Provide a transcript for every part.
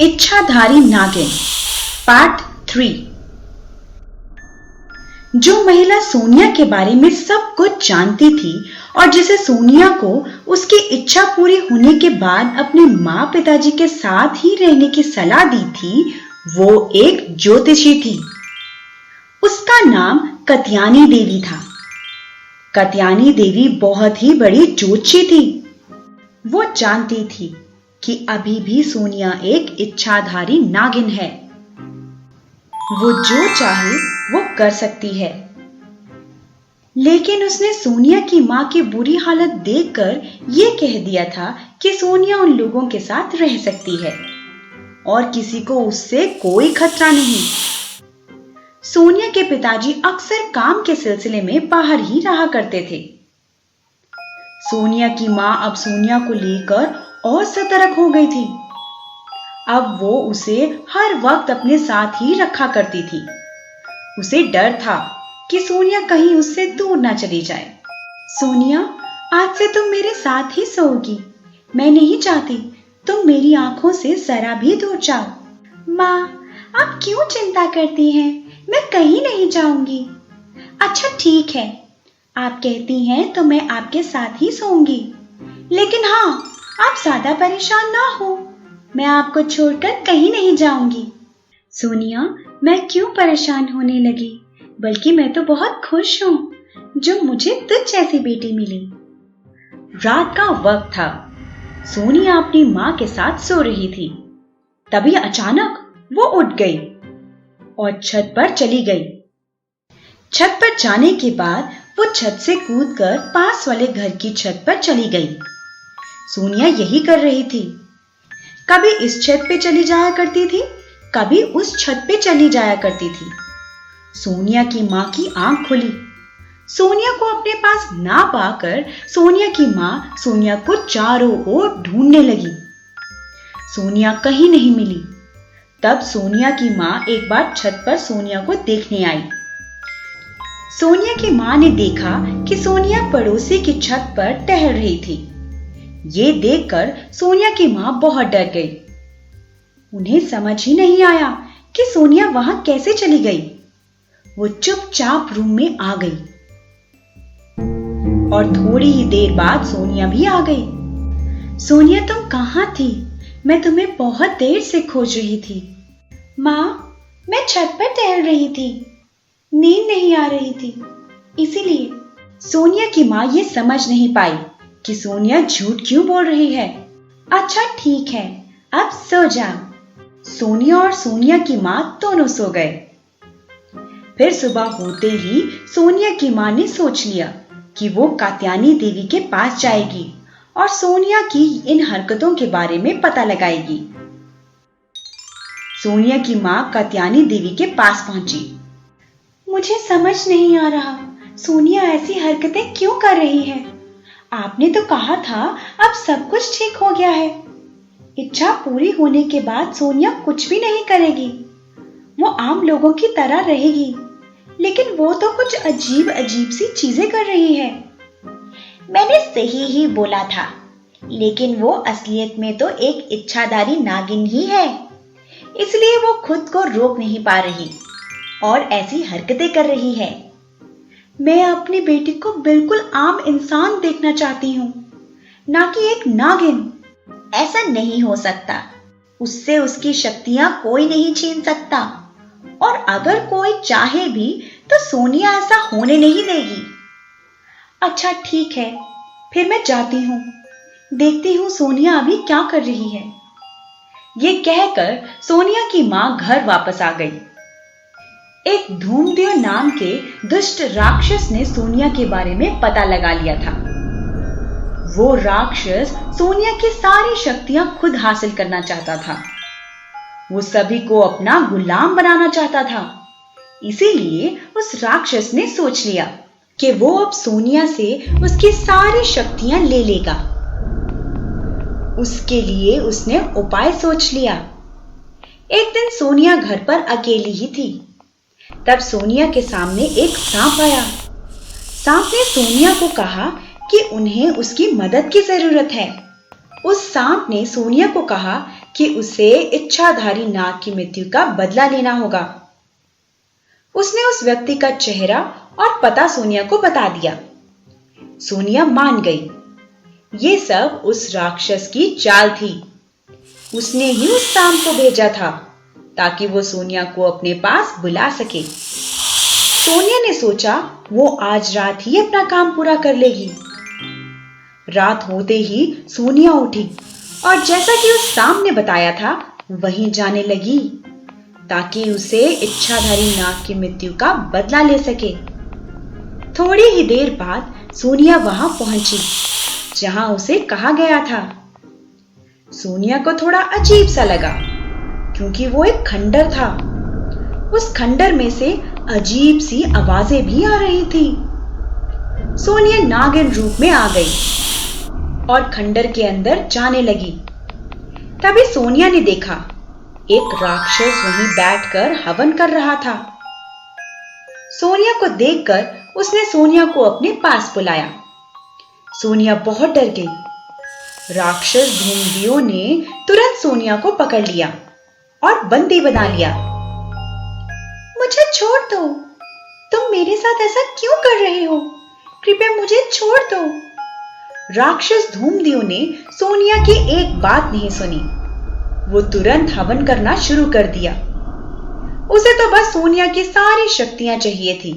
इच्छाधारी नागिन पार्ट 3। जो महिला सोनिया के बारे में सब कुछ जानती थी और जिसे सोनिया को उसकी इच्छा पूरी होने के बाद अपने माँ पिताजी के साथ ही रहने की सलाह दी थी, वो एक ज्योतिषी थी। उसका नाम कत्यानी देवी था। कत्यानी देवी बहुत ही बड़ी ज्योतिषी थी। वो जानती थी कि अभी भी सोनिया एक इच्छाधारी नागिन है। वो जो चाहे वो कर सकती है। लेकिन उसने सोनिया की मां की बुरी हालत देखकर ये कह दिया था कि सोनिया उन लोगों के साथ रह सकती है और किसी को उससे कोई खतरा नहीं। सोनिया के पिताजी अक्सर काम के सिलसिले में बाहर ही रहा करते थे। सोनिया की मां अब सोनिया को लेकर और सतर्क हो गई थी। अब वो उसे हर वक्त अपने साथ ही रखा करती थी। उसे डर था कि सोनिया कहीं उससे दूर ना चली जाए। सोनिया, आज से तुम मेरे साथ ही सोओगी। मैं नहीं चाहती तुम मेरी आंखों से जरा भी दूर जाओ। माँ, आप क्यों चिंता करती हैं? मैं कहीं नहीं जाऊंगी। अच्छा ठीक है, आप कहती हैं तो मैं आपके साथ ही सोऊंगी। लेकिन हाँ, आप ज्यादा परेशान ना हो। मैं आपको छोड़कर कहीं नहीं जाऊंगी। सोनिया, मैं क्यों परेशान होने लगी? बल्कि मैं तो बहुत खुश हूँ जो मुझे तुझ जैसी बेटी मिली। रात का वक्त था। सोनिया अपनी माँ के साथ सो रही थी। तभी अचानक वो उठ गई और छत पर चली गई। छत पर जाने के बाद वो छत से कूदकर पास वाले घर की छत पर चली गई। सोनिया यही कर रही थी। कभी इस छत पे चली जाया करती थी, कभी उस छत पे चली जाया करती थी। सोनिया की माँ की आंख खुली। सोनिया को अपने पास ना पाकर सोनिया की माँ सोनिया को चारों ओर ढूंढने लगी। सोनिया कहीं नहीं मिली। तब सोनिया की माँ एक बार छत पर सोनिया को देखने आई। सोनिया की माँ ने देखा कि सोनिया पड़ोसी की छत पर टहल रही थी। ये देखकर सोनिया की माँ बहुत डर गई। उन्हें समझ ही नहीं आया कि सोनिया वहां कैसे चली गई। वो चुपचाप रूम में आ गई और थोड़ी ही देर बाद सोनिया भी आ गई। सोनिया, तुम कहाँ थी? मैं तुम्हें बहुत देर से खोज रही थी। माँ, मैं छत पर टहल रही थी। नींद नहीं आ रही थी, इसीलिए। सोनिया की माँ ये समझ नहीं पाई कि सोनिया झूठ क्यों बोल रही है। अच्छा ठीक है, अब सो जाओ। सोनिया और सोनिया की माँ दोनों सो गए। फिर सुबह होते ही सोनिया की माँ ने सोच लिया कि वो कात्यानी देवी के पास जाएगी और सोनिया की इन हरकतों के बारे में पता लगाएगी। सोनिया की माँ कात्यानी देवी के पास पहुंची। मुझे समझ नहीं आ रहा, सोनिया ऐसी हरकतें क्यों कर रही है? आपने तो कहा था अब सब कुछ ठीक हो गया है। इच्छा पूरी होने के बाद सोनिया कुछ भी नहीं करेगी। वो आम लोगों की तरह रहेगी, लेकिन वो तो कुछ अजीब अजीब सी चीजें कर रही है। मैंने सही ही बोला था, लेकिन वो असलियत में तो एक इच्छाधारी नागिन ही है। इसलिए वो खुद को रोक नहीं पा रही और ऐसी हरकतें कर रही है। मैं अपनी बेटी को बिल्कुल आम इंसान देखना चाहती हूँ, ना कि एक नागिन। ऐसा नहीं हो सकता। उससे उसकी शक्तियां कोई नहीं छीन सकता, और अगर कोई चाहे भी तो सोनिया ऐसा होने नहीं देगी। अच्छा ठीक है, फिर मैं जाती हूँ। देखती हूँ सोनिया अभी क्या कर रही है। ये कहकर सोनिया की माँ घर वापस आ गई। एक धूमदेव नाम के दुष्ट राक्षस ने सोनिया के बारे में पता लगा लिया था। वो राक्षस सोनिया की सारी शक्तियां खुद हासिल करना चाहता था। वो सभी को अपना गुलाम बनाना चाहता था। इसीलिए उस राक्षस ने सोच लिया कि वो अब सोनिया से उसकी सारी शक्तियां ले लेगा। उसके लिए उसने उपाय सोच लिया। एक दिन सोनिया घर पर अकेली ही थी। तब सोनिया के सामने एक सांप आया। सांप ने सोनिया को कहा कि उन्हें उसकी मदद की जरूरत है। उस सांप ने सोनिया को कहा कि उसे इच्छाधारी नाग की मृत्यु का बदला लेना होगा। उसने उस व्यक्ति का चेहरा और पता सोनिया को बता दिया। सोनिया मान गई। ये सब उस राक्षस की चाल थी। उसने ही उस सांप को भेजा था ताकि वो सोनिया को अपने पास बुला सके। सोनिया ने सोचा वो आज रात ही अपना काम पूरा कर लेगी। रात होते ही सोनिया उठी और जैसा कि उस सांप ने बताया था वहीं जाने लगी ताकि उसे इच्छाधारी नाग की मृत्यु का बदला ले सके। थोड़ी ही देर बाद सोनिया वहां पहुंची जहां उसे कहा गया था। सोनिया को थोड़ा अजीब सा लगा क्योंकि वो एक खंडर था। उस खंडर में से अजीब सी आवाजें भी आ रही थी। सोनिया नागिन रूप में आ गई और खंडर के अंदर जाने लगी। तभी सोनिया ने देखा एक राक्षस वहीं बैठकर हवन कर रहा था। सोनिया को देखकर उसने सोनिया को अपने पास बुलाया। सोनिया बहुत डर गई। राक्षस धूमदियो ने तुरंत सोनिया को पकड़ लिया और बंदी बना लिया। मुझे छोड़ दो। तुम मेरे साथ ऐसा क्यों कर रहे हो? कृपया मुझे छोड़ दो। राक्षस धूमदियो ने सोनिया की एक बात नहीं सुनी। वो तुरंत हवन करना शुरू कर दिया। उसे तो बस सोनिया की सारी शक्तियां चाहिए थी।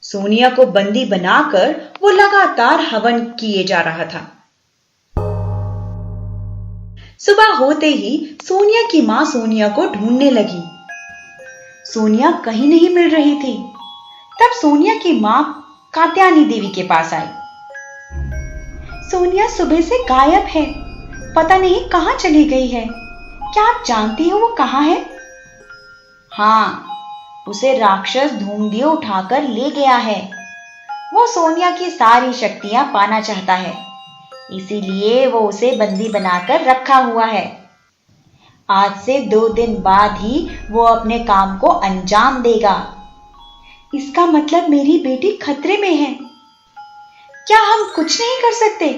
सोनिया को बंदी बनाकर वो लगातार हवन किए जा रहा था। सुबह होते ही सोनिया की मां सोनिया को ढूंढने लगी। सोनिया कहीं नहीं मिल रही थी। तब सोनिया की मां कात्यायनी देवी के पास आई। सोनिया सुबह से गायब है। पता नहीं कहां चली गई है। क्या आप जानती हो वो कहां है? हाँ, उसे राक्षस धूमदियो उठाकर ले गया है। वो सोनिया की सारी शक्तियां पाना चाहता है, इसीलिए वो उसे बंदी बनाकर रखा हुआ है। आज से 2 दिन बाद ही वो अपने काम को अंजाम देगा। इसका मतलब मेरी बेटी खतरे में है। क्या हम कुछ नहीं कर सकते?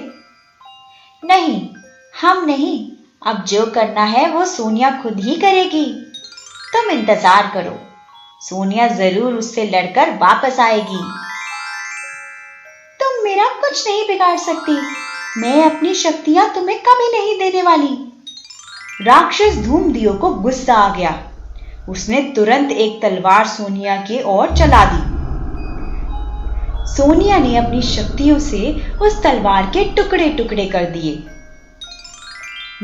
नहीं, हम नहीं। अब जो करना है वो सोनिया खुद ही करेगी। तुम इंतजार करो। सोनिया जरूर उससे लड़कर वापस आएगी। तुम मेरा कुछ नहीं बिगाड़ सकती। मैं अपनी शक्तियां तुम्हें कभी नहीं देने वाली। राक्षस धूमदियो को गुस्सा आ गया। उसने तुरंत एक तलवार सोनिया की ओर चला दी। सोनिया ने अपनी शक्तियों से उस तलवार के टुकड़े टुकड़े कर दिए।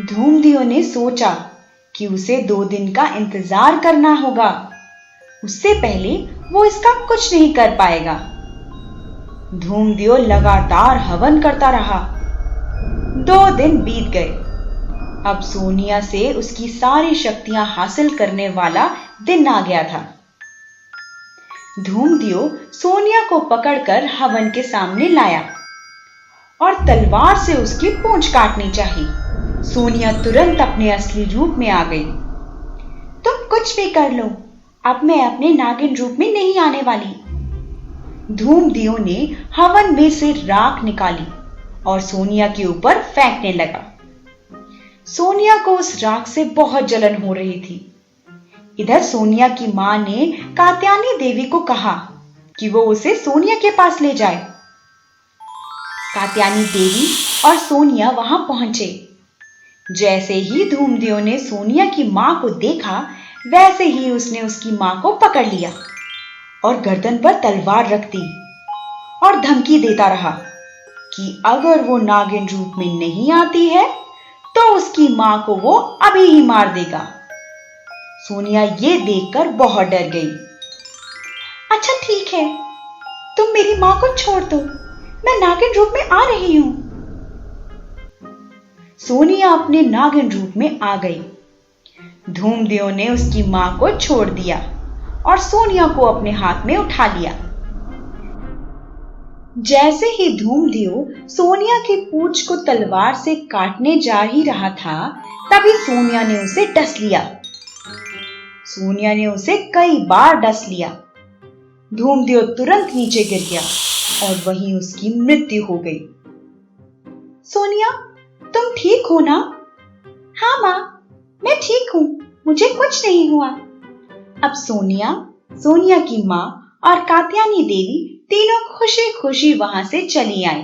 धूमदियो ने सोचा कि उसे 2 दिन का इंतजार करना होगा। उससे पहले वो इसका कुछ नहीं कर पाएगा। धूमदियो लगातार हवन करता रहा। 2 दिन बीत गए। अब सोनिया से उसकी सारी शक्तियां हासिल करने वाला दिन आ गया था। धूमदियो सोनिया को पकड़कर हवन के सामने लाया और तलवार से उसकी पूंछ काटनी चाहिए। सोनिया तुरंत अपने असली रूप में आ गई। तुम कुछ भी कर लो, अब मैं अपने नागिन रूप में नहीं आने वाली। धूमदियो ने हवन में से राख निकाली और सोनिया के ऊपर फेंकने लगा। सोनिया को उस राख से बहुत जलन हो रही थी। इधर सोनिया की मां ने कात्यायनी देवी को कहा कि वो उसे सोनिया के पास ले जाए। कात्यायनी देवी और सोनिया वहां पहुंचे। जैसे ही धूमदियो ने सोनिया की मां को देखा, वैसे ही उसने उसकी मां को पकड़ लिया और गर्दन पर तलवार रख दी और धमकी देता रहा कि अगर वो नागिन रूप में नहीं आती है तो उसकी मां को वो अभी ही मार देगा। सोनिया ये देखकर बहुत डर गई। अच्छा ठीक है, तुम मेरी मां को छोड़ दो, मैं नागिन रूप में आ रही हूं। सोनिया अपने नागिन रूप में आ गई। धूमदियो ने उसकी मां को छोड़ दिया और सोनिया को अपने हाथ में उठा लिया। जैसे ही धूमदियो सोनिया की पूंछ को तलवार से काटने जा ही रहा था, तभी सोनिया ने उसे डस लिया। सोनिया ने उसे कई बार डस लिया। धूमदियो तुरंत नीचे गिर गया और वहीं उसकी मृत्यु हो गई। सोनिया, तुम ठीक हो ना? हाँ मां, मैं ठीक हूँ, मुझे कुछ नहीं हुआ। अब सोनिया, सोनिया की माँ और कात्यायनी देवी तीनों खुशी खुशी वहां से चली आई।